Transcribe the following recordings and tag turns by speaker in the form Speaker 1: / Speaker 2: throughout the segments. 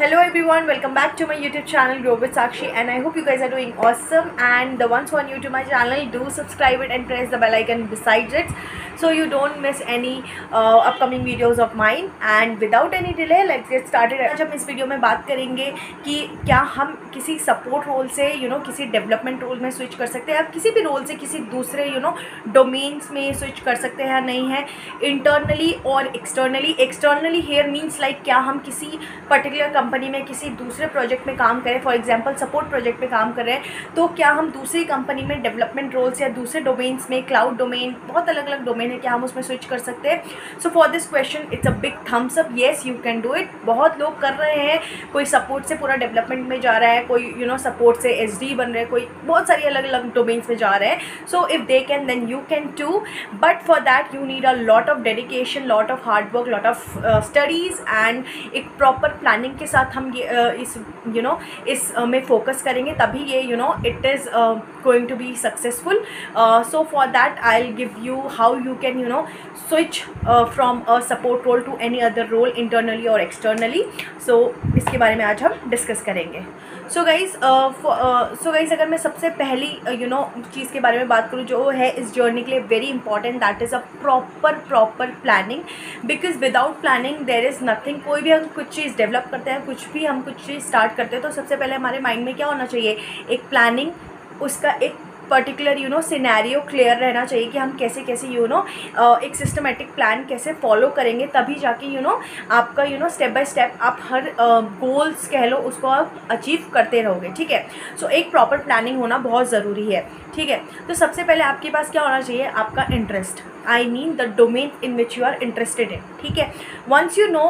Speaker 1: Hello everyone, welcome back to my YouTube channel Grow with Sakshi, and I hope you guys are doing awesome. And the ones who are new to my channel, do subscribe it and press the bell icon beside it so you don't miss any upcoming videos of mine. And without any delay, let's get started. आज हम इस video में बात करेंगे कि क्या हम किसी सपोर्ट रोल से किसी डेवलपमेंट रोल में स्विच कर सकते हैं, या किसी भी रोल से किसी दूसरे डोमेन्स में स्विच कर सकते हैं या नहीं है, इंटरनली और externally. Externally here means like क्या हम किसी पर्टिकुलर कंपनी में किसी दूसरे प्रोजेक्ट में काम करें, फॉर एग्जांपल सपोर्ट प्रोजेक्ट में काम कर रहे हैं, तो क्या हम दूसरी कंपनी में डेवलपमेंट रोल्स या दूसरे डोमेन्स में, क्लाउड डोमेन, बहुत अलग अलग डोमेन है, क्या हम उसमें स्विच कर सकते हैं. So for this question it's a big thumbs up. Yes, you can do it. बहुत लोग कर रहे हैं. कोई सपोर्ट से पूरा डेवलपमेंट में जा रहा है, कोई सपोर्ट से SD बन रहे हैं, कोई बहुत सारी अलग अलग डोमेन्स में जा रहे हैं. So if they can then you can too, but for that you need a lot of dedication, lot of hard work, lot of studies and एक प्रॉपर प्लानिंग के साथ हम ये इस में फोकस करेंगे, तभी ये it is going to be successful. So for that I will give you how you can switch from a support role to any other role, internally और एक्सटर्नली. सो इसके बारे में आज हम डिस्कस करेंगे. सो गाइज़ अगर मैं सबसे पहली चीज़ के बारे में बात करूँ जो है इस जर्नी के लिए very important, that is a proper planning. Because without planning there is nothing. कोई भी हम कुछ चीज़ डेवलप करते हैं, कुछ भी हम कुछ चीज़ स्टार्ट करते हैं, तो सबसे पहले हमारे माइंड में क्या होना चाहिए, एक प्लानिंग, उसका एक पर्टिकुलर सिनेरियो क्लियर रहना चाहिए कि हम कैसे कैसे एक सिस्टमेटिक प्लान कैसे फॉलो करेंगे, तभी जाके आपका स्टेप बाय स्टेप आप हर गोल्स कह लो उसको आप अचीव करते रहोगे. ठीक है. सो एक प्रॉपर प्लानिंग होना बहुत ज़रूरी है. ठीक है. तो सबसे पहले आपके पास क्या होना चाहिए, आपका interest. I mean the domain in which you are interested in. ठीक है. Once you know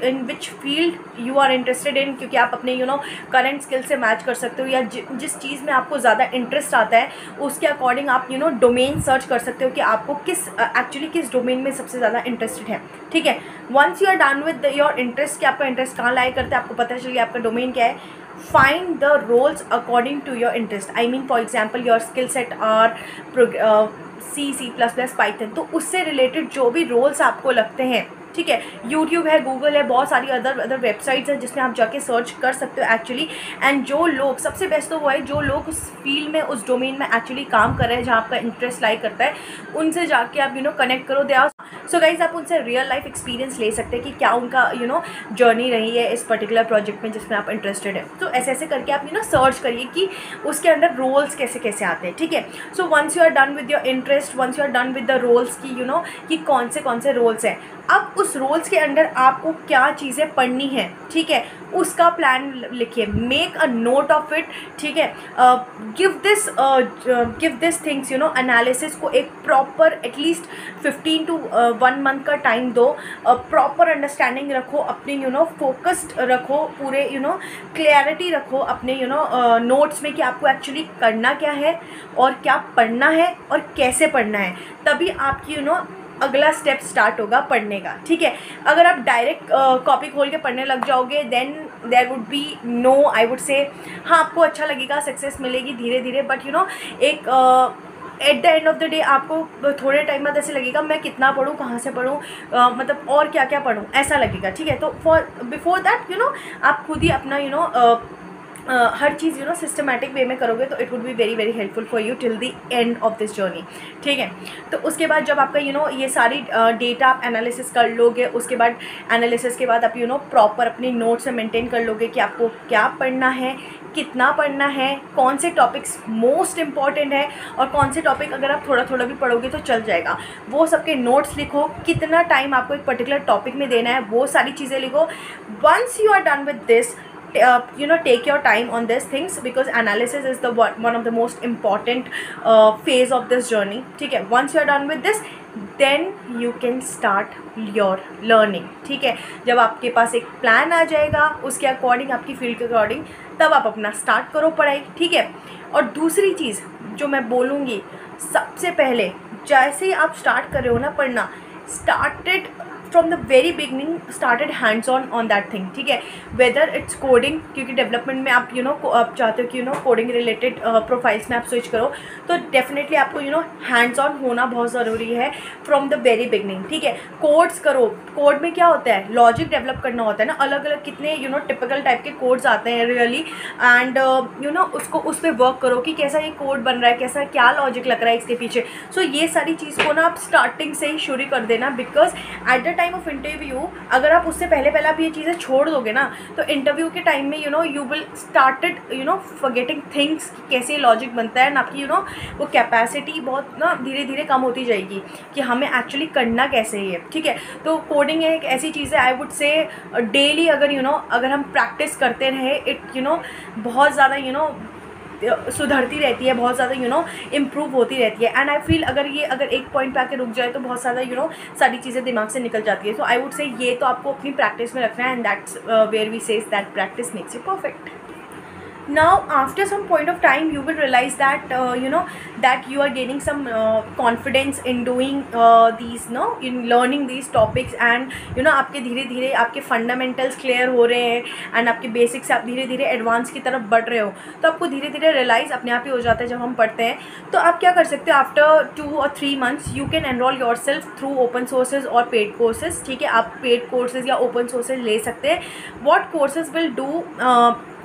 Speaker 1: in which field you are interested in, क्योंकि आप अपने करंट स्किल से मैच कर सकते हो, या जिस चीज़ में आपको ज़्यादा इंटरेस्ट आता है उसके अकॉर्डिंग आप डोमेन सर्च कर सकते हो कि आपको किस डोमेन में सबसे ज़्यादा इंटरेस्टेड है. ठीक है. Once you are done with your interest कि आपका इंटरेस्ट कहाँ लाया करता है, आपको पता चल गया आपका डोमेन क्या है, find the roles according to your interest. I mean, for example, your skill set are C++, Python. तो उससे रिलेटेड जो भी रोल्स आपको लगते हैं, ठीक है, यूट्यूब है, गूगल है, बहुत सारी अदर वेबसाइट्स हैं जिसमें आप जाके सर्च कर सकते हो एक्चुअली. एंड जो लोग सबसे बेस्ट तो वो है जो लोग उस फील्ड में, उस डोमेन में एक्चुअली काम कर रहे हैं, जहाँ आपका इंटरेस्ट लाई करता है, उनसे जाके आप कनेक्ट करो. दे आर सो गाइज, आप उनसे रियल लाइफ एक्सपीरियंस ले सकते हैं कि क्या उनका जर्नी रही है इस पर्टिकुलर प्रोजेक्ट में जिसमें आप इंटरेस्टेड है. तो ऐसे ऐसे करके आप सर्च करिए कि उसके अंदर रोल्स कैसे कैसे आते हैं. ठीक है. So once you are done with your interest, once you are done with the roles कि कौन से रोल्स हैं, अब उस रोल्स के अंदर आपको क्या चीज़ें पढ़नी है, ठीक है, उसका प्लान लिखिए. Make a note of it. ठीक है. गिव दिस थिंग्स एनालिसिस को एक प्रॉपर एटलीस्ट 15 to 1 month का टाइम दो. प्रॉपर अंडरस्टैंडिंग रखो अपनी, फोकस्ड रखो, पूरे क्लियरिटी रखो अपने नोट्स में कि आपको एक्चुअली करना क्या है और क्या पढ़ना है और कैसे पढ़ना है. तभी आपकी अगला स्टेप स्टार्ट होगा पढ़ने का. ठीक है. अगर आप डायरेक्ट कॉपी खोल के पढ़ने लग जाओगे, then there would be no, I would say, हाँ आपको अच्छा लगेगा, सक्सेस मिलेगी धीरे धीरे, बट एक at the end of the day आपको थोड़े टाइम बाद ऐसे लगेगा मैं कितना पढूँ, कहाँ से पढूँ, मतलब और क्या क्या पढूँ, ऐसा लगेगा. ठीक है. तो बिफोर दैट आप खुद ही अपना हर चीज़ सिस्टमेटिक वे में करोगे तो it would be very very helpful for you till the end of this journey. ठीक है. तो उसके बाद जब आपका ये सारी डेटा आप एनालिसिस कर लोगे, उसके बाद एनालिसिस के बाद आप प्रॉपर अपनी नोट्स में मेंटेन कर लोगे कि आपको क्या पढ़ना है, कितना पढ़ना है, कौन से टॉपिक्स मोस्ट इम्पॉर्टेंट है और कौन से टॉपिक अगर आप थोड़ा थोड़ा भी पढ़ोगे तो चल जाएगा, वो सबके नोट्स लिखो. कितना टाइम आपको एक पर्टिकुलर टॉपिक में देना है, वो सारी चीज़ें लिखो. Once you are done with this, take your time on these things, because analysis is the one of the most important phase of this journey. ठीक है. once you are done with this, then you can start your learning. ठीक है. जब आपके पास एक plan आ जाएगा उसके according, आपकी फील्ड के अकॉर्डिंग, तब आप अपना स्टार्ट करो पढ़ाई. ठीक है. और दूसरी चीज़ जो मैं बोलूँगी, सबसे पहले जैसे ही आप स्टार्ट कर रहे हो ना पढ़ना, started from the very beginning started hands on that thing, ठीक है, वेदर इट्स कोडिंग, क्योंकि डेवलपमेंट में आप आप चाहते हो कि कोडिंग रिलेटेड प्रोफाइल्स में आप स्विच करो, तो डेफिनेटली आपको हैंड्स ऑन होना बहुत ज़रूरी है फ्रॉम द वेरी बिगनिंग, ठीक है। कोड्स करो, कोड में क्या होता है, लॉजिक डेवलप करना होता है ना, अलग अलग कितने टिपिकल टाइप के कोड्स आते हैं रियली, एंड उसको उस पर वर्क करो कि कैसा ये कोड बन रहा है, कैसा क्या लॉजिक लग रहा है इसके पीछे। सो ये सारी चीज़ को ना आप स्टार्टिंग से ही शुरू कर देना, because at the time of interview अगर आप उससे पहले आप ये चीज़ें छोड़ दोगे ना, तो इंटरव्यू के टाइम में you will started forgetting things, कैसे लॉजिक बनता है, ना आपकी वो कैपेसिटी बहुत ना धीरे धीरे कम होती जाएगी कि हमें एक्चुअली करना कैसे है, ठीक है। तो कोडिंग एक ऐसी चीज़ है, आई वुड से डेली अगर हम प्रैक्टिस करते रहे, इट बहुत ज़्यादा सुधरती रहती है, बहुत ज़्यादा इम्प्रूव होती रहती है। एंड आई फील अगर एक पॉइंट पे आके रुक जाए तो बहुत ज़्यादा सारी चीज़ें दिमाग से निकल जाती है। सो आई वुड से ये तो आपको अपनी प्रैक्टिस में रखना है, and that's where we says that practice makes you perfect. Now after some point of time you will realize that that you are gaining some confidence in doing in learning these topics, and आपके धीरे धीरे आपके fundamentals clear हो रहे हैं, and आपके basics से आप धीरे धीरे एडवांस की तरफ बढ़ रहे हो, तो आपको धीरे धीरे रियलाइज़ अपने आप ही हो जाता है जब हम पढ़ते हैं। तो आप क्या कर सकते हो, after 2 or 3 months you can enroll yourself through open sources और पेड कोर्सेज, ठीक है। आप पेड कोर्सेज या ओपन सोर्सेज ले सकते हैं। What courses will do,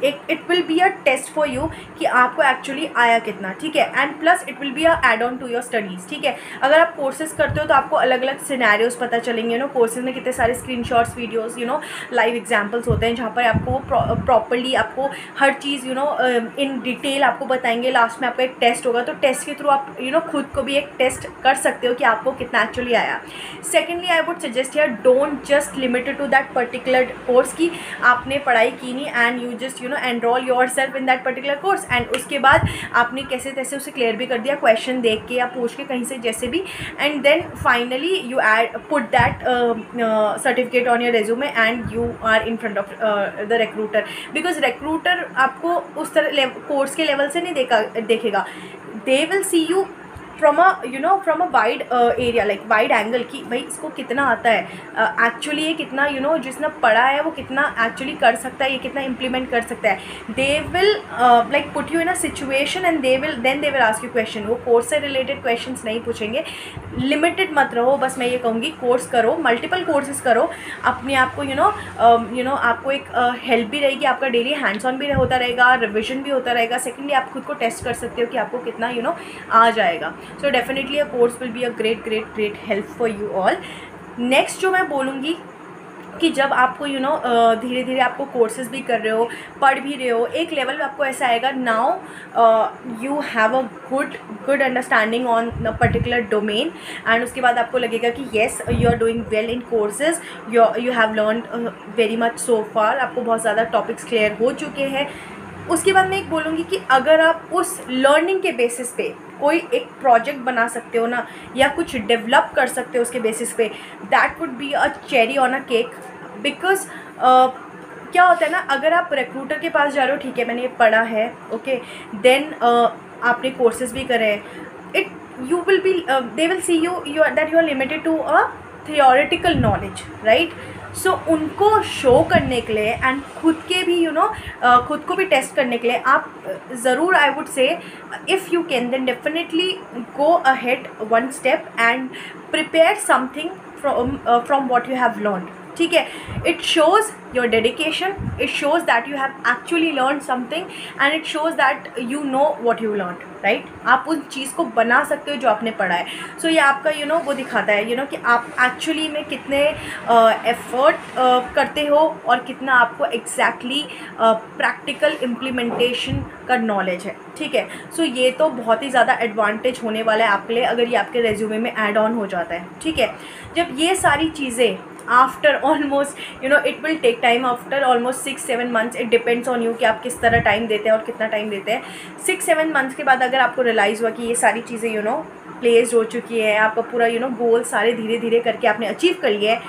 Speaker 1: it will be a test for you कि आपको एक्चुअली आया कितना, ठीक है, and plus it will be a add on to your studies, ठीक है। अगर आप कोर्सेज करते हो तो आपको अलग अलग सिनेरियोज पता चलेंगे, कोर्सेज में कितने सारे स्क्रीनशॉट्स, वीडियोस, लाइव एग्जांपल्स होते हैं जहाँ पर आपको प्रॉपर्ली आपको हर चीज़ इन डिटेल आपको बताएंगे। लास्ट में आपका एक टेस्ट होगा, तो टेस्ट के थ्रू आप खुद को भी एक टेस्ट कर सकते हो कि आपको कितना एक्चुअली आया। Secondly I would suggest here, don't just limited to that particular course की आपने पढ़ाई की नहीं, and you just enroll yourself in that particular course, and उसके बाद आपने कैसे तैसे उसे क्लियर भी कर दिया, क्वेश्चन देख के या पूछ के कहीं से जैसे भी, and then finally you put that certificate on your resume and you are in front of the recruiter, because recruiter आपको उस तरह कोर्स के लेवल से नहीं देखेगा, they will see you from a wide area, like wide angle, कि भाई इसको कितना आता है एक्चुअली, ये कितना जिसने पढ़ा है वो कितना एक्चुअली कर सकता है, ये कितना इम्प्लीमेंट कर सकता है। They will like put you in a situation and they will ask you question. वो कोर्स से रिलेटेड क्वेश्चंस नहीं पूछेंगे। लिमिटेड मत रहो, बस मैं ये कहूँगी कोर्स करो, मल्टीपल कोर्सेज करो, अपने आप को आपको एक हेल्प भी रहेगी, आपका डेली हैंड्स ऑन भी होता रहेगा, रिविजन भी होता रहेगा। सेकेंडली आप खुद को टेस्ट कर सकते हो कि आपको कितना आ जाएगा। So definitely a course will be a great help for you all. Next जो मैं बोलूँगी कि जब आपको धीरे धीरे आपको कोर्सेज भी कर रहे हो, पढ़ भी रहे हो, एक लेवल पे आपको ऐसा आएगा, now you have a good understanding on a particular domain, and उसके बाद आपको लगेगा कि yes you are doing well in courses, you have learn very much so far, आपको बहुत ज़्यादा टॉपिक्स क्लियर हो चुके हैं। उसके बाद मैं एक बोलूँगी कि अगर आप उस लर्निंग के बेसिस पे कोई एक प्रोजेक्ट बना सकते हो ना, या कुछ डेवलप कर सकते हो उसके बेसिस पे, that would be a cherry on a cake. Because क्या होता है ना, अगर आप रिक्रूटर के पास जा रहे हो, ठीक है मैंने ये पढ़ा है, ओके, देन आपने कोर्सेज भी करे हैं, it you will be they will see you that you are limited to a theoretical knowledge, right. So उनको शो करने के लिए एंड खुद के भी खुद को भी टेस्ट करने के लिए आप ज़रूर, I would say, if you can then definitely go ahead one step and prepare something from what you have learned, ठीक है। It shows your dedication, it shows that you have actually learn something, and it shows that you know what you learn, right. आप उस चीज़ को बना सकते हो जो आपने पढ़ा है। सो ये आपका वो दिखाता है कि आप एक्चुअली में कितने एफर्ट करते हो और कितना आपको एग्जैक्टली प्रैक्टिकल इम्प्लीमेंटेशन का नॉलेज है, ठीक है। सो ये तो बहुत ही ज़्यादा एडवांटेज होने वाला है आपके लिए अगर ये आपके रेज्यूमे में ऐड ऑन हो जाता है, ठीक है। जब ये सारी चीज़ें after almost it will take time, after almost 6-7 months, it depends on you कि आप किस तरह टाइम देते हैं और कितना टाइम देते हैं। 6-7 months के बाद अगर आपको रियलाइज़ हुआ कि ये सारी चीज़ें प्लेस हो चुकी है, आपका पूरा गोल सारे धीरे धीरे करके आपने अचीव कर लिया है,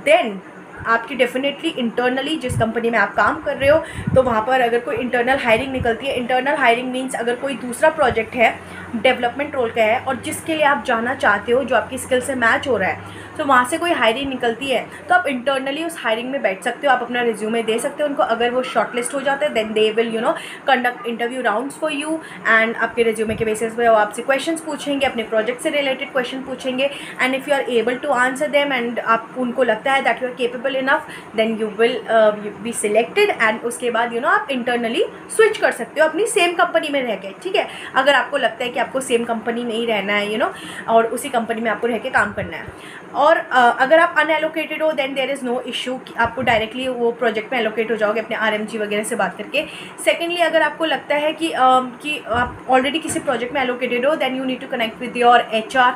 Speaker 1: देन आपकी डेफिनेटली इंटरनली जिस कंपनी में आप काम कर रहे हो, तो वहाँ पर अगर कोई इंटरनल हायरिंग निकलती है, इंटरनल हायरिंग मीन्स अगर कोई दूसरा प्रोजेक्ट है डेवलपमेंट रोल का है और जिसके लिए आप जाना चाहते हो, जो आपकी स्किल से मैच हो रहा है, तो वहाँ से कोई हायरिंग निकलती है तो आप इंटरनली उस हायरिंग में बैठ सकते हो, आप अपना रिज्यूमे दे सकते हो उनको। अगर वो शॉर्टलिस्ट हो जाते हैं then they will conduct interview rounds for you, and आपके रिज्यूमे के बेसिस पे वो आपसे क्वेश्चंस पूछेंगे, अपने प्रोजेक्ट से रिलेटेड क्वेश्चन पूछेंगे, and if you are able to answer them and आप उनको लगता है that you are capable enough, then you will be selected, and उसके बाद आप इंटरनली स्विच कर सकते हो अपनी सेम कंपनी में रह के, ठीक है। अगर आपको लगता है कि आपको सेम कंपनी में ही रहना है और उसी कंपनी में आपको रह के काम करना है। और अगर आप अनएलोकेटेड हो then there is no issue कि आपको डायरेक्टली वो प्रोजेक्ट में एलोकेट हो जाओगे अपने RMG वगैरह से बात करके। सेकेंडली, अगर आपको लगता है कि आप ऑलरेडी किसी प्रोजेक्ट में एलोकेटेड हो then you need to connect with your HR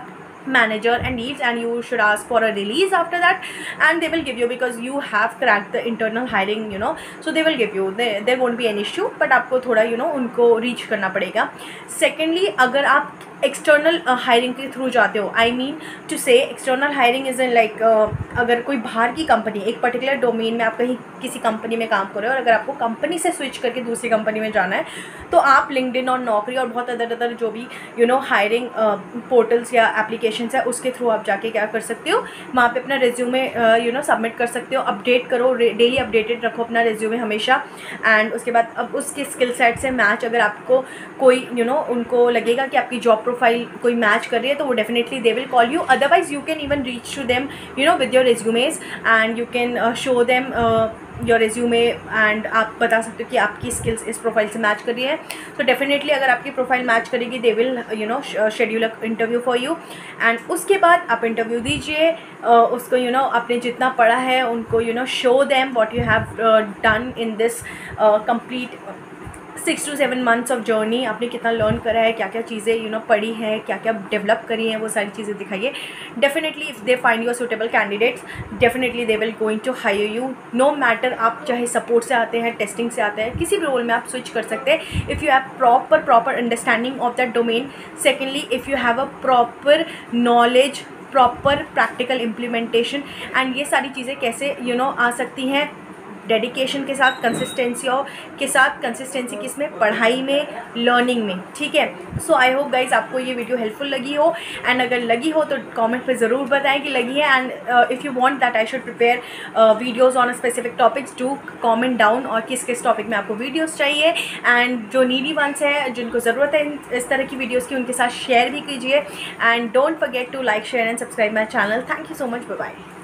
Speaker 1: manager and leads, and you should ask for a release after that, and they will give you, because you have cracked the internal hiring, so they will give you, there won't be an issue, but आपको थोड़ा उनको reach करना पड़ेगा। Secondly, अगर आप external hiring के through जाते हो, आई मीन टू से external hiring is in like अगर कोई बाहर की कंपनी एक पर्टिकुलर डोमेन में आप कहीं किसी कंपनी में काम कर रहे हो और अगर आपको कंपनी से स्विच करके दूसरी कंपनी में जाना है तो आप लिंक्डइन और नौकरी और बहुत अदर जो भी हायरिंग पोर्टल्स या एप्लीकेशंस है उसके थ्रू आप जाके क्या कर सकते हो, वहाँ पे अपना रिज्यूमे सबमिट कर सकते हो। अपडेट करो, डेली अपडेटेड रखो अपना रिज्यूमे हमेशा, एंड उसके बाद अब उसके स्किल सेट से मैच अगर आपको कोई उनको लगेगा कि आपकी जॉब प्रोफाइल कोई मैच कर रही है तो वो definitely they will call you. Otherwise you can even reach to them with your resumes and you can show them your resume, and आप बता सकते हो कि आपकी स्किल्स इस प्रोफाइल से मैच कर रही है। तो डेफिनेटली अगर आपकी प्रोफाइल मैच करेगी they will schedule interview for you, and उसके बाद आप इंटरव्यू दीजिए, उसको आपने जितना पढ़ा है उनको show them what you have done in this complete 6 to 7 months of journey. आपने कितना लर्न करा है, क्या क्या चीज़ें पढ़ी हैं, क्या क्या डेवलप करी हैं, वो सारी चीज़ें दिखाइए। Definitely if they find you suitable candidates definitely they will going to hire you, no matter आप चाहे सपोर्ट से आते हैं, टेस्टिंग से आते हैं, किसी भी रोल में आप स्विच कर सकते हैं if you have proper understanding of that domain. Secondly, if you have a proper knowledge, proper practical implementation, and ये सारी चीज़ें कैसे आ सकती हैं डेडिकेशन के साथ, कंसिस्टेंसी के साथ। कंसिस्टेंसी किसमें? पढ़ाई में, लर्निंग में, ठीक है। सो आई होप गाइज आपको ये वीडियो हेल्पफुल लगी हो, एंड अगर लगी हो तो कमेंट पे ज़रूर बताएं कि लगी है, and if you want that I should prepare videos on specific topics do comment down, और किस किस टॉपिक में आपको वीडियोस चाहिए, एंड जो नीडी वंस है जिनको ज़रूरत है इस तरह की वीडियोज़ की उनके साथ शेयर भी कीजिए, and don't forget to like, share and subscribe my channel. Thank you so much, bye bye.